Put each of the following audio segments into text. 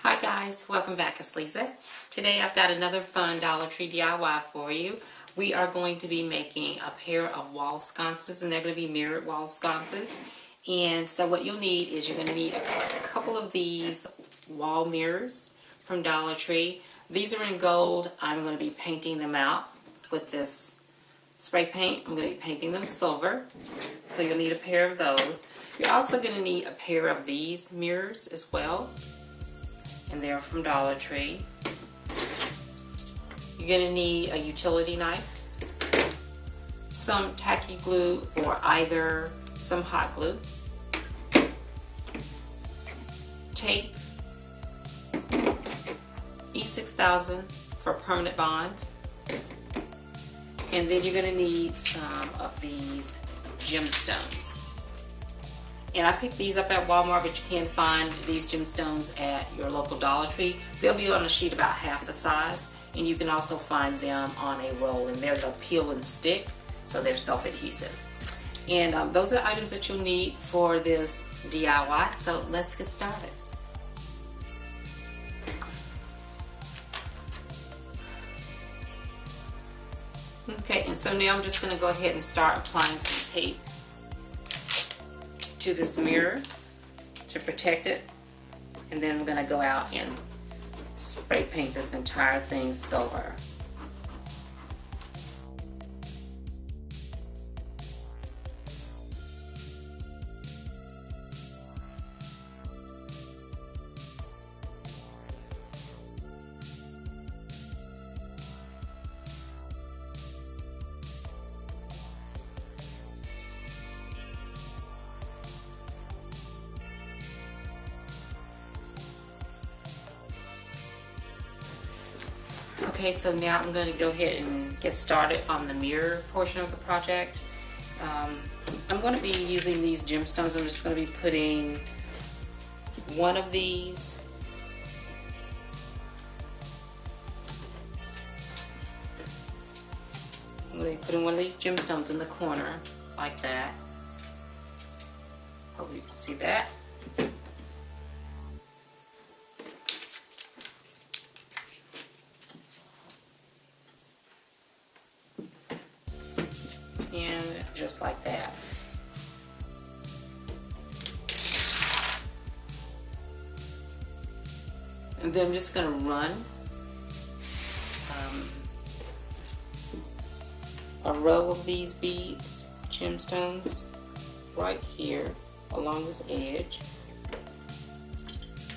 Hi guys, welcome back. It's Lisa. Today I've got another fun Dollar Tree DIY for you. We are going to be making a pair of wall sconces, and they're going to be mirrored wall sconces. And so what you'll need is you're going to need a couple of these wall mirrors from Dollar Tree. These are in gold. I'm going to be painting them out with this spray paint. I'm going to be painting them silver. So you'll need a pair of those. You're also going to need a pair of these mirrors as well. And they're from Dollar Tree. You're going to need a utility knife, some tacky glue or either some hot glue, tape, E6000 for permanent bonds, and then you're going to need some of these gemstones. And I picked these up at Walmart, but you can find these gemstones at your local Dollar Tree. They'll be on a sheet about half the size, and you can also find them on a roll, and they'll peel and stick, so they're self-adhesive. And those are the items that you'll need for this DIY, so let's get started. Okay, and so now I'm just going to go ahead and start applying some tape to this mirror to protect it, and then I'm going to go out and spray paint this entire thing silver. Okay, so now I'm going to go ahead and get started on the mirror portion of the project. I'm going to be using these gemstones. I'm just going to be putting one of these gemstones in the corner like that. Hope you can see that. And just like that. And then I'm just going to run a row of these beads, gemstones, right here along this edge,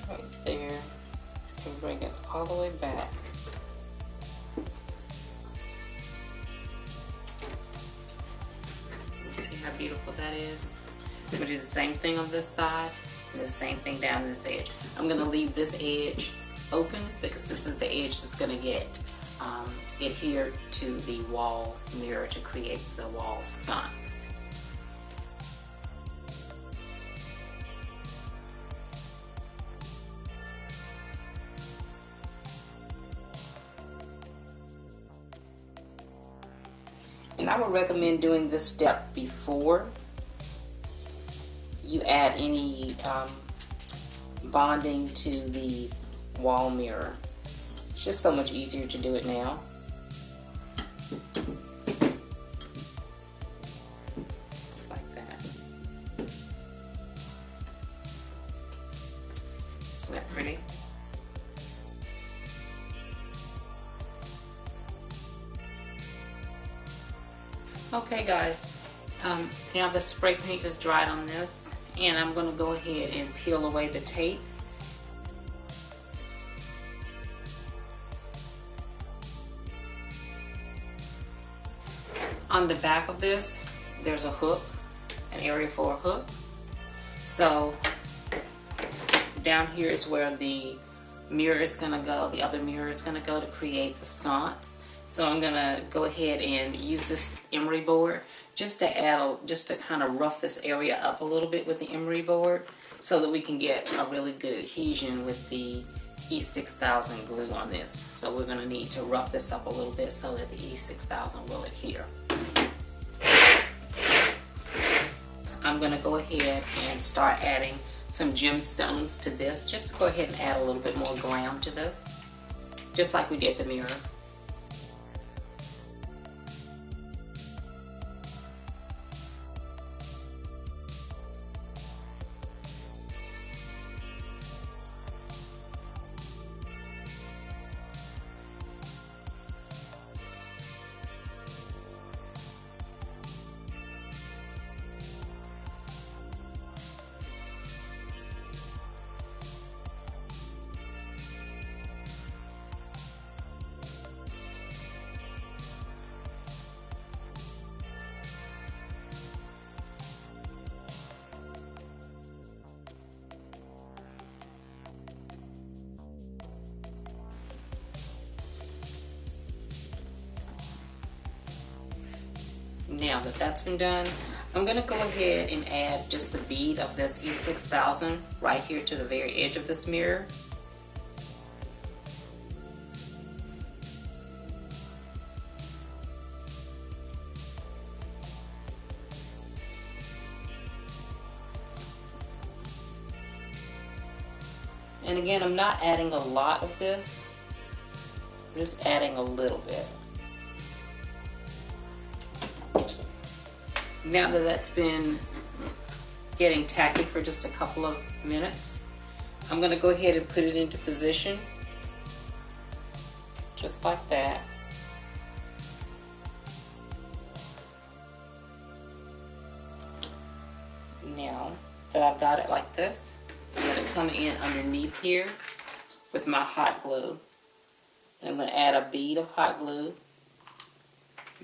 right there, and bring it all the way back. See how beautiful that is? I'm going to do the same thing on this side and the same thing down this edge. I'm going to leave this edge open because this is the edge that's going to get adhered to the wall mirror to create the wall sconce. And I would recommend doing this step before you add any bonding to the wall mirror. It's just so much easier to do it now. Just like that. Isn't that pretty? Okay guys, now the spray paint is dried on this, and I'm going to go ahead and peel away the tape. On the back of this, there's a hook, an area for a hook. So down here is where the mirror is going to go, the other mirror is going to go to create the sconce. So I'm going to go ahead and use this emery board just to kind of rough this area up a little bit with the emery board so that we can get a really good adhesion with the E6000 glue on this. So we're going to need to rough this up a little bit so that the E6000 will adhere. I'm going to go ahead and start adding some gemstones to this, just to go ahead and add a little bit more glam to this, just like we did the mirror. Now that that's been done, I'm going to go ahead and add just a bead of this E6000 right here to the very edge of this mirror. And again, I'm not adding a lot of this, I'm just adding a little bit. Now that that's been getting tacky for just a couple of minutes, I'm going to go ahead and put it into position, just like that. Now that I've got it like this, I'm going to come in underneath here with my hot glue. And I'm going to add a bead of hot glue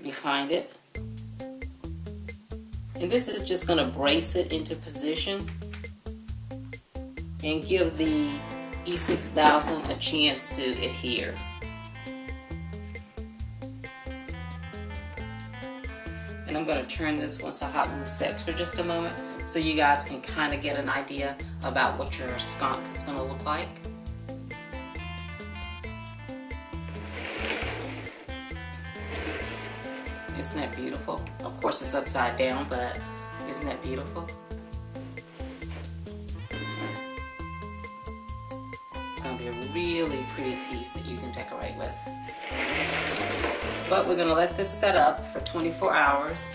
behind it. And this is just going to brace it into position and give the E6000 a chance to adhere. And I'm going to turn this once the hot glue sets for just a moment so you guys can kind of get an idea about what your sconce is going to look like. Isn't that beautiful? Of course it's upside down, but isn't that beautiful? This is going to be a really pretty piece that you can decorate with. But we're going to let this set up for 24 hours.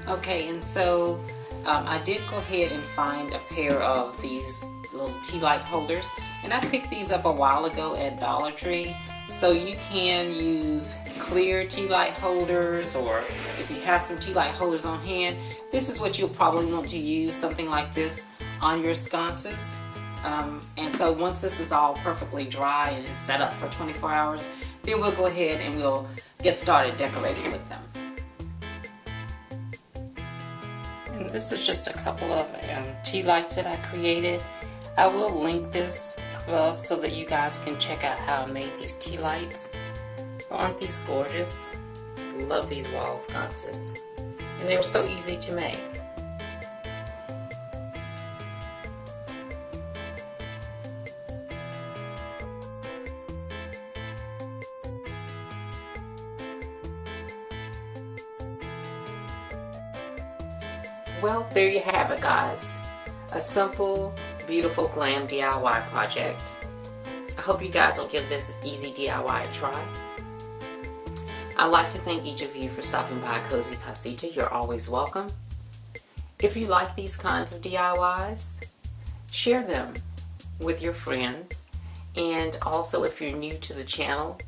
Okay, and so I did go ahead and find a pair of these little tea light holders, and I picked these up a while ago at Dollar Tree. So you can use clear tea light holders, or if you have some tea light holders on hand, this is what you'll probably want to use, something like this on your sconces. And so once this is all perfectly dry and is set up for 24 hours, then we'll go ahead and we'll get started decorating with them. And this is just a couple of tea lights that I created. I will link this above so that you guys can check out how I made these tea lights. Aren't these gorgeous? Love these wall sconces. And they were so easy to make. Well, there you have it, guys. A simple, beautiful glam DIY project. I hope you guys will give this easy DIY a try. I'd like to thank each of you for stopping by Cozy Casita. You're always welcome. If you like these kinds of DIYs, share them with your friends. And also, if you're new to the channel,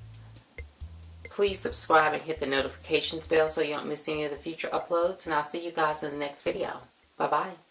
please subscribe and hit the notifications bell so you don't miss any of the future uploads. And I'll see you guys in the next video. Bye-bye.